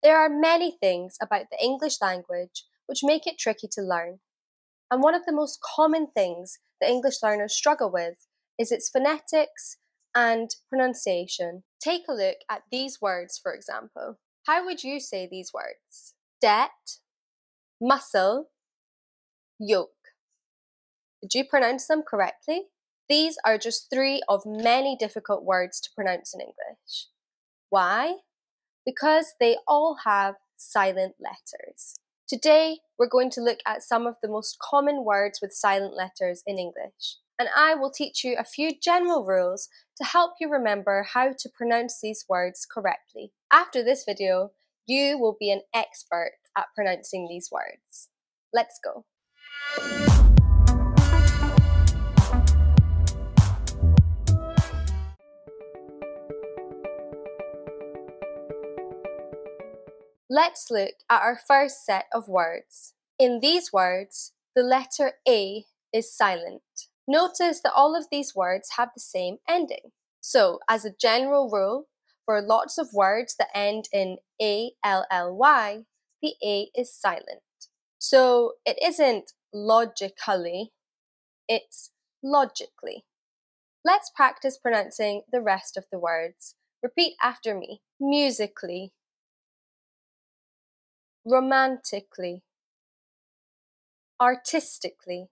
There are many things about the English language which make it tricky to learn. And one of the most common things that English learners struggle with is its phonetics and pronunciation. Take a look at these words, for example. How would you say these words? Debt, muscle, yoke. Did you pronounce them correctly? These are just 3 of many difficult words to pronounce in English. Why? Because they all have silent letters. Today, we're going to look at some of the most common words with silent letters in English, and I will teach you a few general rules to help you remember how to pronounce these words correctly. After this video, you will be an expert at pronouncing these words. Let's go. Let's look at our first set of words. In these words, the letter A is silent. Notice that all of these words have the same ending. So, as a general rule, for lots of words that end in A-L-L-Y, the A is silent. So, it isn't logically, it's logically. Let's practice pronouncing the rest of the words. Repeat after me. Musically, romantically, artistically.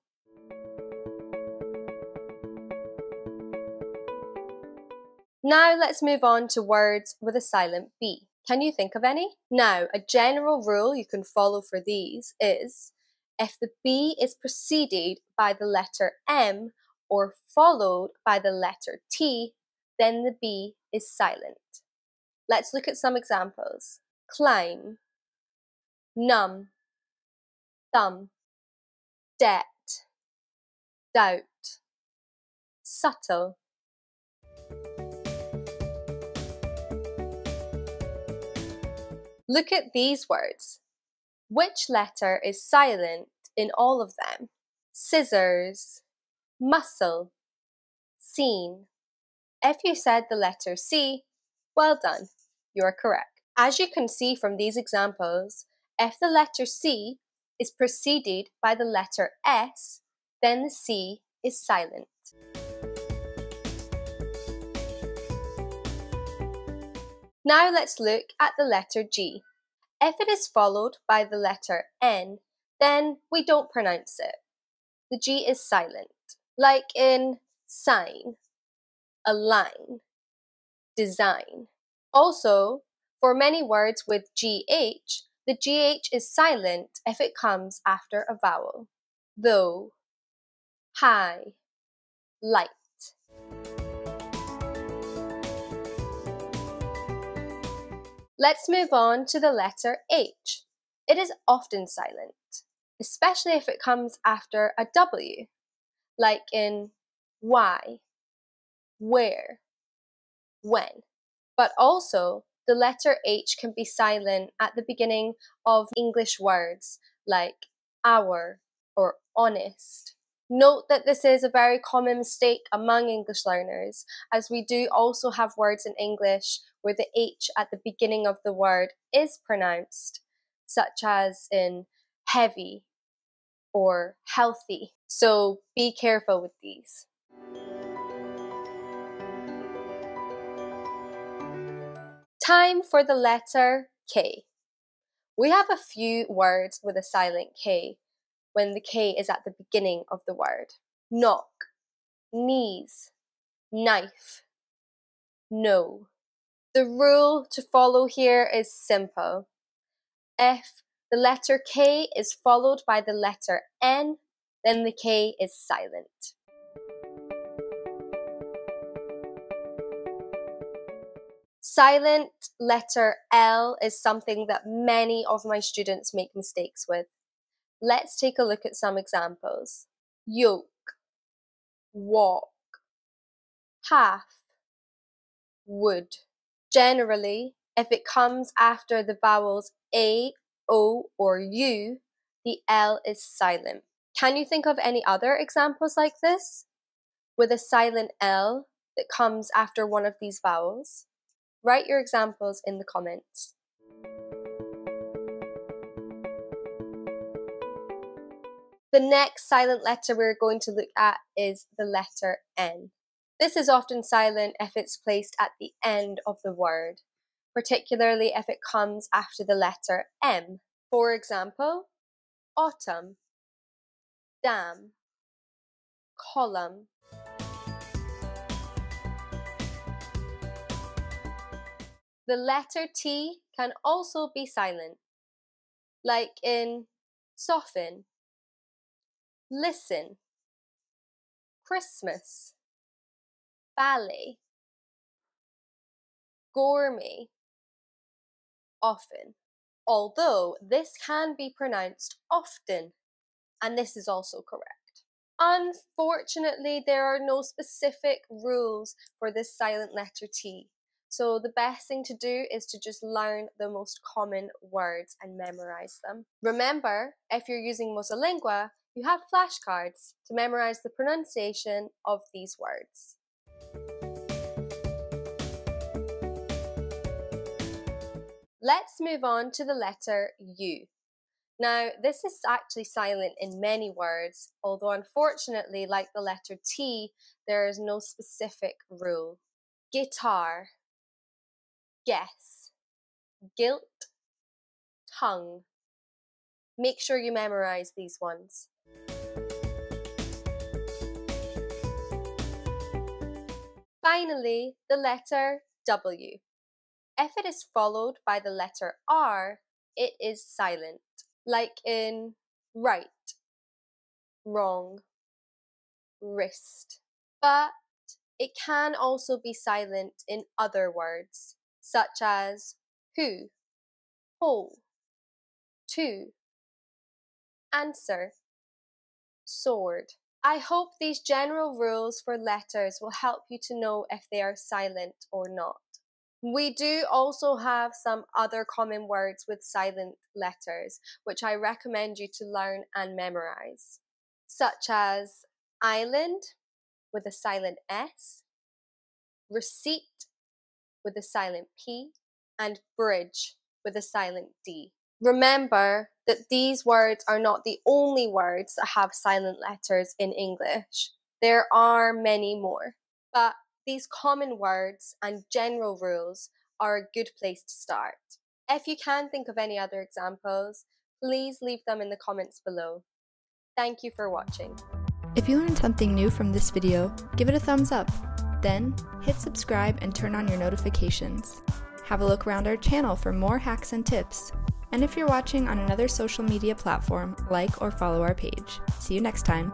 Now let's move on to words with a silent B. Can you think of any? Now, a general rule you can follow for these is if the B is preceded by the letter M or followed by the letter T, then the B is silent. Let's look at some examples. Climb, numb, thumb, debt, doubt, subtle. Look at these words. Which letter is silent in all of them? Scissors, muscle, seen. If you said the letter C, well done, you are correct. As you can see from these examples, if the letter C is preceded by the letter S, then the C is silent. Now let's look at the letter G. If it is followed by the letter N, then we don't pronounce it. The G is silent, like in sign, align, design. Also, for many words with GH, the GH is silent if it comes after a vowel. Though, high, light. Let's move on to the letter H. It is often silent, especially if it comes after a W, like in why, where, when. But also, the letter H can be silent at the beginning of English words like hour or honest. Note that this is a very common mistake among English learners, as we do also have words in English where the H at the beginning of the word is pronounced, such as in heavy or healthy. So be careful with these. Time for the letter K. We have a few words with a silent K when the K is at the beginning of the word. Knock, knees, knife, no. The rule to follow here is simple. If the letter K is followed by the letter N, then the K is silent. Silent letter L is something that many of my students make mistakes with. Let's take a look at some examples. Yoke, walk, half, would. Generally, if it comes after the vowels A, O, or U, the L is silent. Can you think of any other examples like this? With a silent L that comes after one of these vowels? Write your examples in the comments. The next silent letter we're going to look at is the letter N. This is often silent if it's placed at the end of the word, particularly if it comes after the letter M. For example, autumn, dam, column. The letter T can also be silent, like in soften, listen, Christmas, ballet, gourmet, often. Although this can be pronounced often, and this is also correct. Unfortunately, there are no specific rules for this silent letter T. So the best thing to do is to just learn the most common words and memorize them. Remember, if you're using Mosalingua, you have flashcards to memorize the pronunciation of these words. Let's move on to the letter U. Now, this is actually silent in many words, although unfortunately, like the letter T, there is no specific rule. Guitar, guess, guilt, tongue. Make sure you memorize these ones. Finally, the letter W. If it is followed by the letter R, it is silent, like in right, wrong, wrist. But it can also be silent in other words, such as who, whole, to, answer, sword. I hope these general rules for letters will help you to know if they are silent or not. We do also have some other common words with silent letters, which I recommend you to learn and memorize, such as island with a silent S, receipt with a silent P, and bridge with a silent D. Remember that these words are not the only words that have silent letters in English. There are many more, but these common words and general rules are a good place to start. If you can think of any other examples, please leave them in the comments below. Thank you for watching. If you learned something new from this video, give it a thumbs up. Then, hit subscribe and turn on your notifications. Have a look around our channel for more hacks and tips. And if you're watching on another social media platform, like or follow our page. See you next time.